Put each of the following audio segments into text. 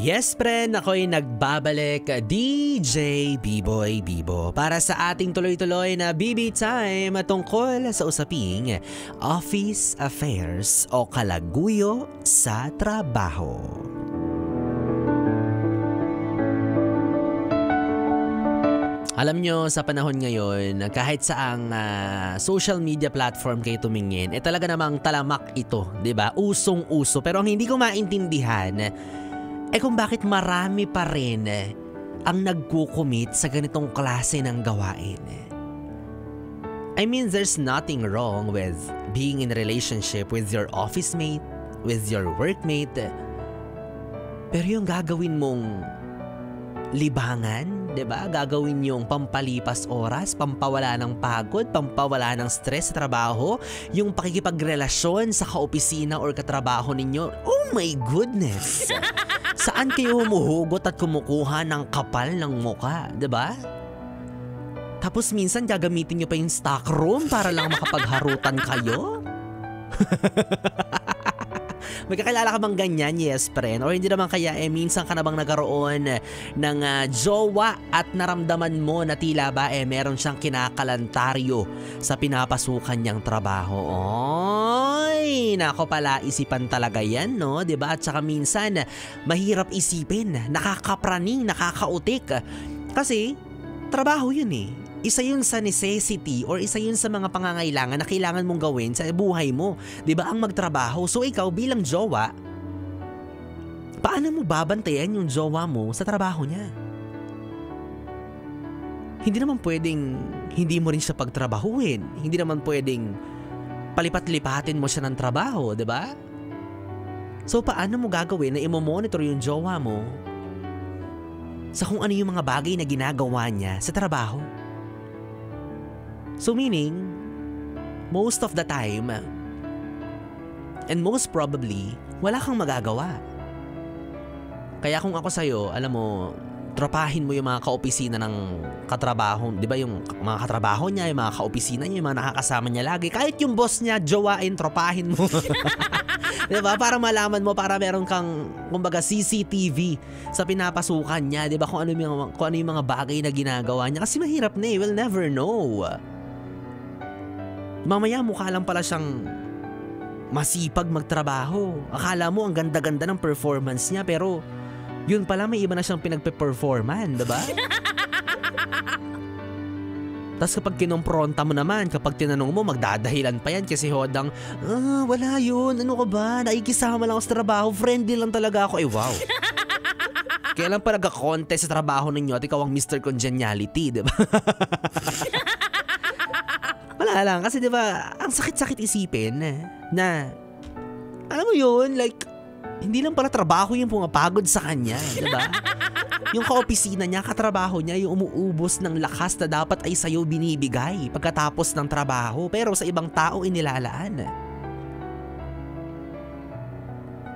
Yes, friend, ako'y nagbabalik, DJ B-Boy Bibo, para sa ating tuloy-tuloy na BB Time tungkol sa usaping office affairs o kalaguyo sa trabaho. Alam nyo, sa panahon ngayon, kahit saang social media platform kayo tumingin, talaga namang talamak ito, 'di ba? Usong-uso. Pero ang hindi ko maintindihan, kung bakit marami pa rin ang nagkukumit sa ganitong klase ng gawain. I mean, there's nothing wrong with being in a relationship with your office mate, with your workmate. Pero yung gagawin mong libangan, 'di ba? Gagawin yung pampalipas oras, pampawala ng pagod, pampawala ng stress sa trabaho, yung pakikipagrelasyon sa kaopisina or katrabaho ninyo. Oh my goodness! Saan kayo humuhugot at kumukuha ng kapal ng muka, 'di ba? Tapos minsan gagamitin niyo pa yung stock room para lang makapagharutan kayo? May kakilala ka bang ganyan, yes friend? Or hindi naman kaya minsan ka na bang nagkaroon ng jowa at naramdaman mo na tila ba meron siyang kinakalantaryo sa pinapasukan niyang trabaho? Oy, nako pala, isipan talaga yan, no? Diba? At saka minsan, mahirap isipin, nakakapraning, nakakautik. Kasi, trabaho yun eh. Isa yun sa necessity or isa yun sa mga pangangailangan na kailangan mong gawin sa buhay mo. 'Di ba? Ang magtrabaho. So ikaw bilang jowa, paano mo babantayan yung jowa mo sa trabaho niya? Hindi naman pwedeng hindi mo rin siya pagtrabahuin. Hindi naman pwedeng palipat-lipatin mo siya ng trabaho, 'di ba? So paano mo gagawin na i-monitor yung jowa mo sa kung ano yung mga bagay na ginagawa niya sa trabaho? So meaning, most of the time, and most probably, wala kang magagawa. Kaya kung ako sa'yo, alam mo, tropahin mo yung mga kaopisina ng katrabaho, di ba yung mga katrabaho niya, yung mga kaopisina niya, yung mga nakakasama niya lagi. Kahit yung boss niya, jowain, tropahin mo. Di ba? Para malaman mo, para meron kang, kumbaga, CCTV sa pinapasukan niya. Di ba? Kung ano yung mga bagay na ginagawa niya. Kasi mahirap na we'll never know. Mamaya mukha lang pala siyang masipag magtrabaho. Akala mo ang ganda-ganda ng performance niya, pero yun pala may iba na siyang pinagpe-performan, diba? Tapos kapag kinompronta mo naman, kapag tinanong mo, magdadahilan pa yan kasi hodang, wala yun, ano ka ba? Nakikisama lang ako sa trabaho, friendly lang talaga ako. Wow. Kailan pa nagka-contest sa trabaho ninyo at ikaw ang Mr. Congeniality, diba? Wala lang, kasi diba, ang sakit-sakit isipin na, alam mo yun, like, hindi lang pala trabaho yung pumapagod sa kanya, diba? Yung kaopisina niya, katrabaho niya, yung umuubos ng lakas na dapat ay sa'yo binibigay pagkatapos ng trabaho, pero sa ibang tao inilalaan.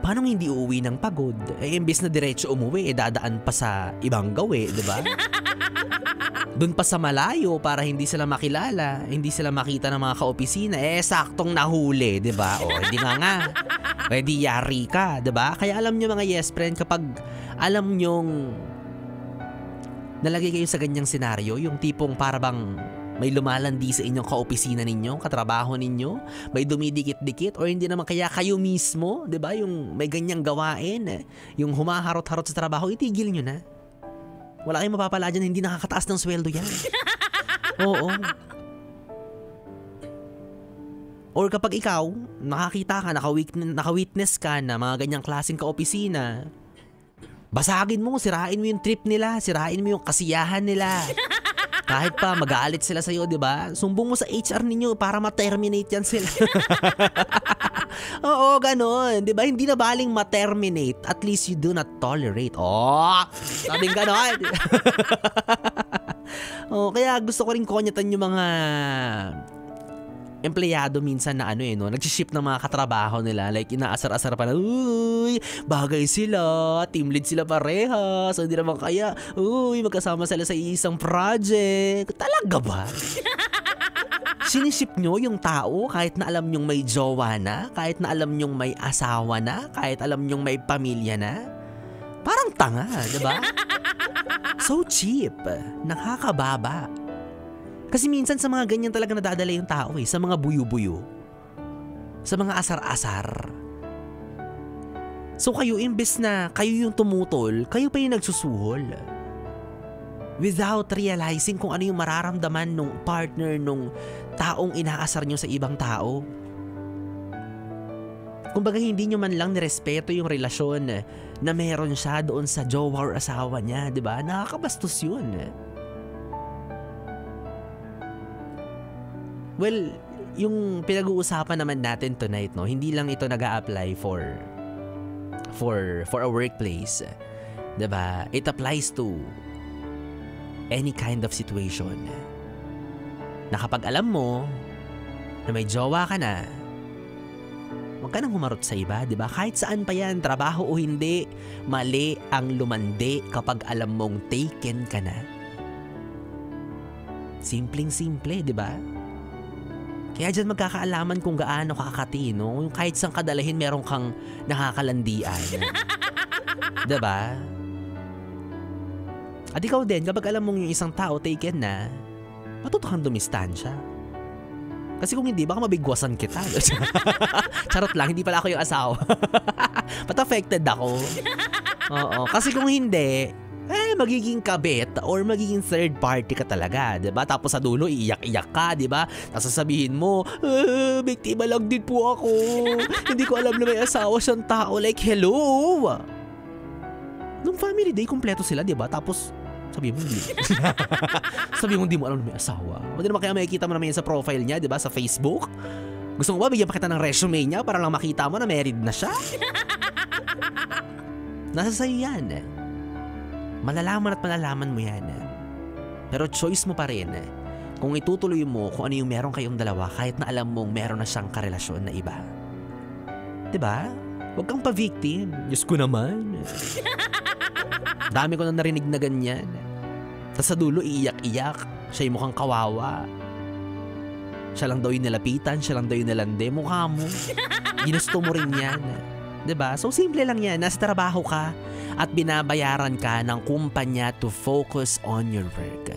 Paano hindi uuwi ng pagod? Imbes na diretso umuwi, dadaan pa sa ibang gawi, diba? Doon pa sa malayo para hindi sila makilala, hindi sila makita ng mga kaopisina, saktong nahuli, 'di ba? O hindi nga. Pwede yari ka, 'di ba? Kaya alam niyo mga yes friend, kapag alam niyong nalagay kayo sa ganyang senaryo, yung tipong para bang may lumalandi sa inyong kaopisina ninyo, katrabaho ninyo, may dumidikit-dikit o hindi naman kaya kayo mismo, 'di ba? Yung may ganyang gawain, yung humaharot-harot sa trabaho, itigil niyo na. Wala kayong mapapala dyan, hindi nakakataas ng sweldo yan. Oo. Or kapag ikaw, nakakita ka, nakawitness ka na mga ganyang klaseng kaopisina, basagin mo, sirain mo yung trip nila, sirain mo yung kasiyahan nila. Kahit pa magalit sila sa'yo, di ba? Sumbong mo sa HR ninyo para ma-terminate yan sila. Oo, ganon. Di ba? Hindi na baling ma-terminate. At least you do not tolerate. Oh, sabing ganon. Kaya gusto ko rin konyatan yung mga empleyado minsan na nagsiship ng mga katrabaho nila, like inaasar-asar pa na, uy, bagay sila, team lead sila parehas, hindi naman kaya, uy, magkasama sila sa isang project. Talaga ba? Siniship nyo yung tao kahit na alam nyong may jowa na, kahit na alam nyong may asawa na, kahit alam nyong may pamilya na? Parang tanga, diba? So cheap. Nakakababa. Kasi minsan sa mga ganyan talaga nadadala yung tao sa mga buyo-buyo. Sa mga asar-asar. So kayo, imbes na kayo yung tumutol, kayo pa yung nagsusuhol. Without realizing kung ano yung mararamdaman nung partner, nung taong inaasar nyo sa ibang tao. Kumbaga hindi nyo man lang nirespeto yung relasyon na meron siya doon sa jowa or asawa niya, di ba? Nakakabastos yun. Well, yung pinag-uusapan naman natin tonight, no, hindi lang ito nag-a-apply for a workplace. Diba? It applies to any kind of situation. Na kapag alam mo na may jowa ka na, huwag ka nang humarot sa iba, diba? Kahit saan pa yan, trabaho o hindi, mali ang lumandi kapag alam mong taken ka na. Simpleng-simple, diba? Kaya dyan magkakaalaman kung gaano kakatino. Yung kahit saan kadalahin meron kang nakakalandian. Diba? At ikaw din, kapag alam mong yung isang tao taken na, matuto kang dumistansya. Kasi kung hindi, baka mabigwasan kita. Charot lang, hindi pala ako yung asawa. But affected ako. Oo, kasi kung hindi, magiging kabit or magiging third party ka talaga, diba? Tapos sa dulo, iiyak-iyak ka, diba? Tapos sasabihin mo, biktima lang din po ako. Hindi ko alam na may asawa siyang tao. Like, hello! Nung family day, kumpleto sila, diba? Tapos, sabi mo, hindi. Sabi mo, hindi mo alam na may asawa. O di naman kaya makikita mo naman yan sa profile niya, diba? Sa Facebook. Gusto mo ba, bigyan pa kita ng resume niya para lang makita mo na married na siya? Nasa sa'yo yan. Malalaman at malalaman mo yan. Pero choice mo pa rin kung itutuloy mo kung ano yung meron kayong dalawa kahit na alam mong meron na siyang karelasyon na iba. Diba? Huwag kang pa-victim. Diyos ko naman. Dami ko na narinig na ganyan. Tapos sa dulo, iiyak-iyak. Siya yung mukhang kawawa. Siya lang daw yung nilapitan, siya lang daw yung nilande. Mukha mo. Ginusto mo rin yan. Diba? So simple lang yan. Nasa trabaho ka at binabayaran ka ng kumpanya to focus on your work.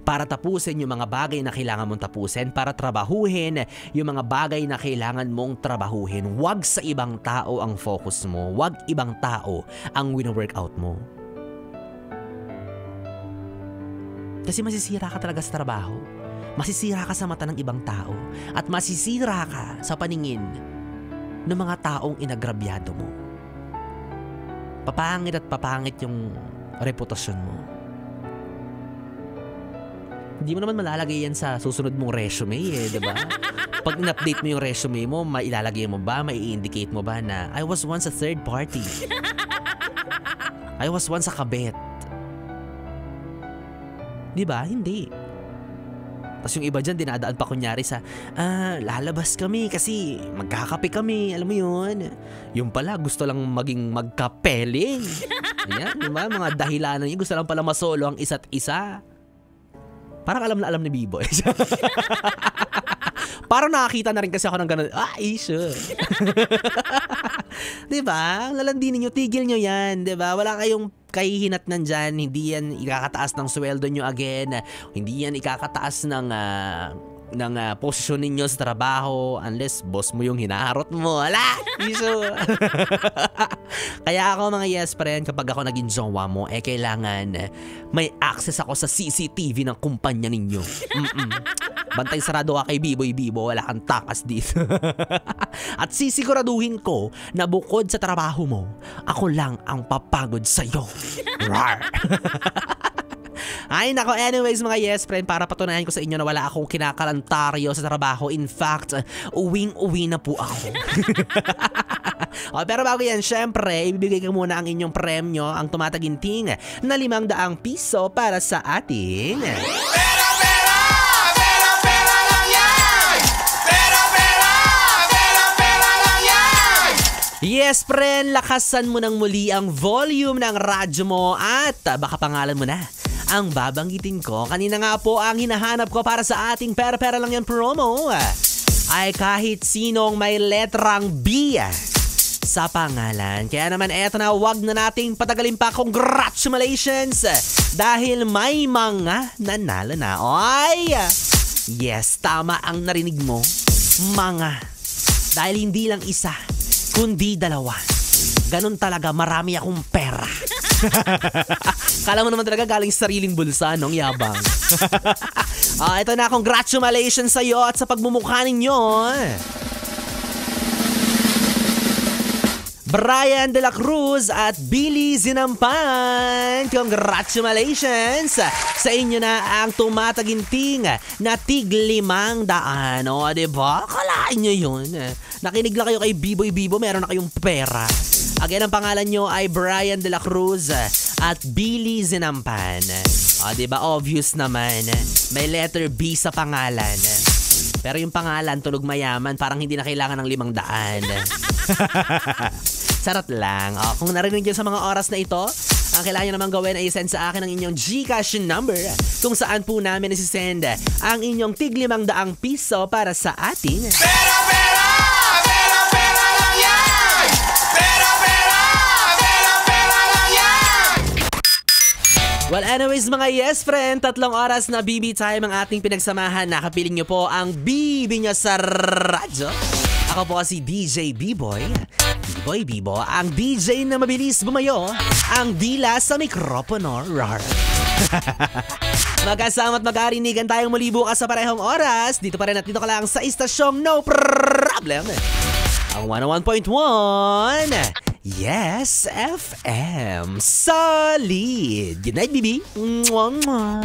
Para tapusin yung mga bagay na kailangan mong tapusin, para trabahuhin yung mga bagay na kailangan mong trabahuhin. Huwag sa ibang tao ang focus mo. Huwag ibang tao ang wino-workout mo. Kasi masisira ka talaga sa trabaho. Masisira ka sa mata ng ibang tao. At masisira ka sa paningin ng mga taong inagrabyado mo. Papangit at papangit yung reputasyon mo. Hindi mo naman malalagay yan sa susunod mong resume diba? Pag in-update mo yung resume mo, mailalagay mo ba, mai-indicate mo ba na I was once a third party. I was once a kabet. Diba? Hindi. Tapos yung iba dyan, dinadaan pa kunyari sa, lalabas kami kasi magkakape kami, alam mo yun. Yung pala, gusto lang maging magkapeling. Yan, diba? Mga dahilanan niya, gusto lang pala masolo ang isa't isa. Parang alam na alam ni B-Boy. Parang nakakita na rin kasi ako ng ganun, sure. Diba? Lalandinin nyo, tigil nyo yan, diba? Wala kayong kahihinatnan dyan, hindi yan ikakataas ng sweldo nyo again, hindi yan ikakataas ng posisyon ninyo sa trabaho unless boss mo yung hinaharot mo. Ala! Iso! Kaya ako mga yes friend, kapag ako naging jowa mo, kailangan may access ako sa CCTV ng kumpanya ninyo. Bantay sarado ka kay B-Boy, wala kang takas dito. At sisiguraduhin ko na bukod sa trabaho mo, ako lang ang papagod sa'yo. Rar! Ay nako, anyways mga yes friend, para patunayan ko sa inyo na wala akong kinakalantaryo sa trabaho. In fact, uwing-uwi na po ako. Pero bago yan, syempre, ibibigay ko muna ang inyong premyo, ang tumataginting na 500 piso para sa ating... Yes, friend, lakasan mo ng muli ang volume ng radyo mo at baka pangalan mo na ang babanggitin ko. Kanina nga po ang hinahanap ko para sa ating pera-pera lang yan promo ay kahit sinong may letrang B sa pangalan. Kaya naman eto na, wag na nating patagalin pa. Congratulations! Dahil may mga nanalo na. Oy! Yes, tama ang narinig mo. Mga. Dahil hindi lang isa, kundi dalawa. Ganun talaga, marami akong pera. Kala mo naman talaga galing sa sariling bulsa, nong yabang. Ito na, congratulations sa iyo at sa pagmumukha ninyo. Brian De La Cruz at Billy Zinampan. Congratulations! Sa inyo na ang tumataginting na tig-500. O, diba? Kalaan nyo yun. Nakinig lang kayo kay Biboy Bibo, meron na kayong pera. Again, ang pangalan nyo ay Brian De La Cruz at Billy Zinampan. O, diba? Obvious naman. May letter B sa pangalan. Pero yung pangalan, tunog mayaman, parang hindi na kailangan ng 500. Sarot lang. Kung narinig nyo sa mga oras na ito, ang kailangan nyo naman gawin ay send sa akin ang inyong GCash number kung saan po namin isisend ang inyong tig-500 piso para sa ating Pera, pera! Pera, pera lang yan! Pera, pera! Pera, pera lang yan! Well, anyways mga yes friend, 3 oras na BB time ang ating pinagsamahan. Nakapiling nyo po ang BB nyo sa radyo. Ako po si DJ B-Boy. B-Boy Bibo, ang DJ na mabilis bumayo, ang dila sa mikropono. Rar. Magkasama at magkarinigan tayong muli bukas sa parehong oras. Dito pa rin at dito ka lang sa istasyong no problem. Ang 101.1 Yes FM. Solid. Good night, BB. Mwah, mwah.